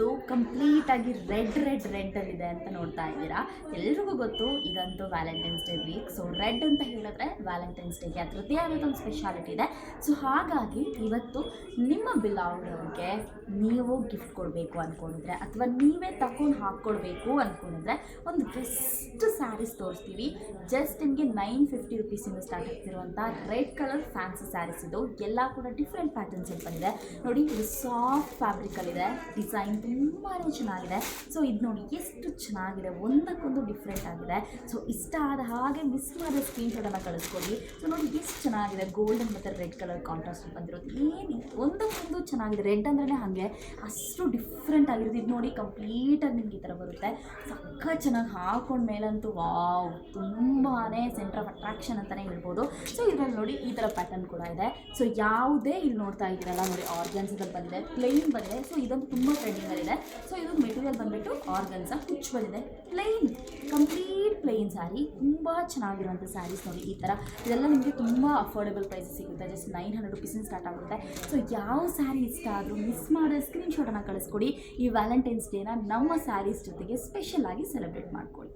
ಇವತ್ತು ಕಂಪ್ಲೀಟಾಗಿ ರೆಡ್ಡಲ್ಲಿದೆ ಅಂತ ನೋಡ್ತಾ ಇದ್ದೀರಾ. ಎಲ್ರಿಗೂ ಗೊತ್ತು ಇದಂತೂ Valentine's day weak. So red ಅಂತ ಹೇಳಿದ್ರೆ ವ್ಯಾಲೆಂಟೈನ್ಸ್ ಡೇಗೆ ಅದರದ್ದೇ ಆದ ಒಂದು ಸ್ಪೆಷಾಲಿಟಿ ಇದೆ. ಸೊ ಹಾಗಾಗಿ ಇವತ್ತು ನಿಮ್ಮ ಬಿಲಾವ್ಡವ್ರಿಗೆ ನೀವು ಗಿಫ್ಟ್ ಕೊಡಬೇಕು ಅಂದ್ಕೊಂಡಿದ್ರೆ ಅಥವಾ ನೀವೇ ತಗೊಂಡು ಹಾಕ್ಕೊಡ್ಬೇಕು ಅಂದ್ಕೊಂಡಿದ್ರೆ ಒಂದು ಬೆಸ್ಟ್ ಸ್ಯಾರೀಸ್ ತೋರಿಸ್ತೀವಿ. ಜಸ್ಟ್ ನಿಮಗೆ 950 ರುಪೀಸಿಂದ ಸ್ಟಾರ್ಟ್ ಆಗ್ತಿರುವಂಥ ರೆಡ್ ಕಲರ್ ಫ್ಯಾನ್ಸಿ ಸ್ಯಾರೀಸ್ ಇದು. ಎಲ್ಲ ಕೂಡ ಡಿಫ್ರೆಂಟ್ ಪ್ಯಾಟರ್ನ್ಸ್ ಬಂದಿದೆ ನೋಡಿ. ಇದು ಸಾಫ್ಟ್ ಫ್ಯಾಬ್ರಿಕಲ್ಲಿದೆ, ಡಿಸೈನ್ ತುಂಬಾ ಚೆನ್ನಾಗಿದೆ. ಸೊ ಇದು ನೋಡಿ ಎಷ್ಟು ಚೆನ್ನಾಗಿದೆ, ಒಂದಕ್ಕೊಂದು ಡಿಫ್ರೆಂಟ್ ಆಗಿದೆ. ಸೊ ಇಷ್ಟ ಆದ ಹಾಗೆ ಮಿಸ್ ಮಾಡಿದ ಸ್ಕ್ರೀನ್ಶಾಟನ್ನು ಕಳಿಸ್ಕೊಡಿ. ಸೊ ನೋಡಿ ಎಷ್ಟು ಚೆನ್ನಾಗಿದೆ, ಗೋಲ್ಡನ್ ಮತ್ತು ರೆಡ್ ಕಲರ್ ಕಾಂಟ್ರಾಸ್ಟ್ ಬಂದಿರೋದು. ಏನು ಒಂದಕ್ಕೊಂದು ಚೆನ್ನಾಗಿದೆ, ರೆಡ್ ಅಂದ್ರೆ ಹಾಗೆ ಅಷ್ಟು ಡಿಫ್ರೆಂಟ್ ಆಗಿರೋದು. ಇದು ನೋಡಿ ಕಂಪ್ಲೀಟಾಗಿ ನಿಮ್ಗೆ ಈ ಥರ ಬರುತ್ತೆ. ಸಕ್ಕ ಚೆನ್ನಾಗಿ ಹಾಕೊಂಡ ಮೇಲಂತೂ ವಾವ್, ತುಂಬಾ ಸೆಂಟರ್ ಆಫ್ ಅಟ್ರಾಕ್ಷನ್ ಅಂತಲೇ ಹೇಳ್ಬೋದು. ಸೊ ಇದರಲ್ಲಿ ನೋಡಿ ಈ ಥರ ಪ್ಯಾಟರ್ನ್ ಕೂಡ ಇದೆ. ಸೊ ಯಾವುದೇ ಇಲ್ಲಿ ನೋಡ್ತಾ ಇದ್ದೀರಲ್ಲ ನೋಡಿ, ಆರ್ಗನ್ಸದಲ್ಲಿ ಬಂದಿದೆ, ಪ್ಲೈನ್ ಬಂದಿದೆ. ಸೊ ಇದಂತೂ ತುಂಬ ಟ್ರೆಂಡಿಂಗಲ್ಲಿದೆ. ಸೊ ಇದು ಮೆಟೀರಿಯಲ್ ಬಂದುಬಿಟ್ಟು ಆರ್ಗನ್ಸ ಹುಚ್ಚು ಬಂದಿದೆ, ಪ್ಲೈನ್, ಕಂಪ್ಲೀಟ್ ಪ್ಲೈನ್ ಸ್ಯಾರಿ. ತುಂಬ ಚೆನ್ನಾಗಿರುವಂಥ ಸ್ಯಾರೀಸ್ ನೋಡಿ ಈ ಥರ. ಇದೆಲ್ಲ ನಿಮಗೆ ತುಂಬ ಅಫೋರ್ಡೆಬಲ್ ಪ್ರೈಸ್ ಸಿಗುತ್ತೆ, ಜಸ್ಟ್ 900 ರುಪೀಸಿಂದ ಸ್ಟಾರ್ಟ್ ಆಗುತ್ತೆ. ಸೊ ಯಾವ ಸ್ಯಾರಿ ಇಷ್ಟ ಆದರೂ ಮಿಸ್ ಮಾಡೋ ಸ್ಕ್ರೀನ್ಶಾಟನ್ನು ಕಳಿಸ್ಕೊಡಿ. ಈ ವ್ಯಾಲೆಂಟೈನ್ಸ್ ಡೇನ ನಮ್ಮ ಸ್ಯಾರೀಸ್ ಜೊತೆಗೆ ಸ್ಪೆಷಲ್ ಆಗಿ ಸೆಲೆಬ್ರೇಟ್ ಮಾಡ್ಕೊಳ್ಳಿ.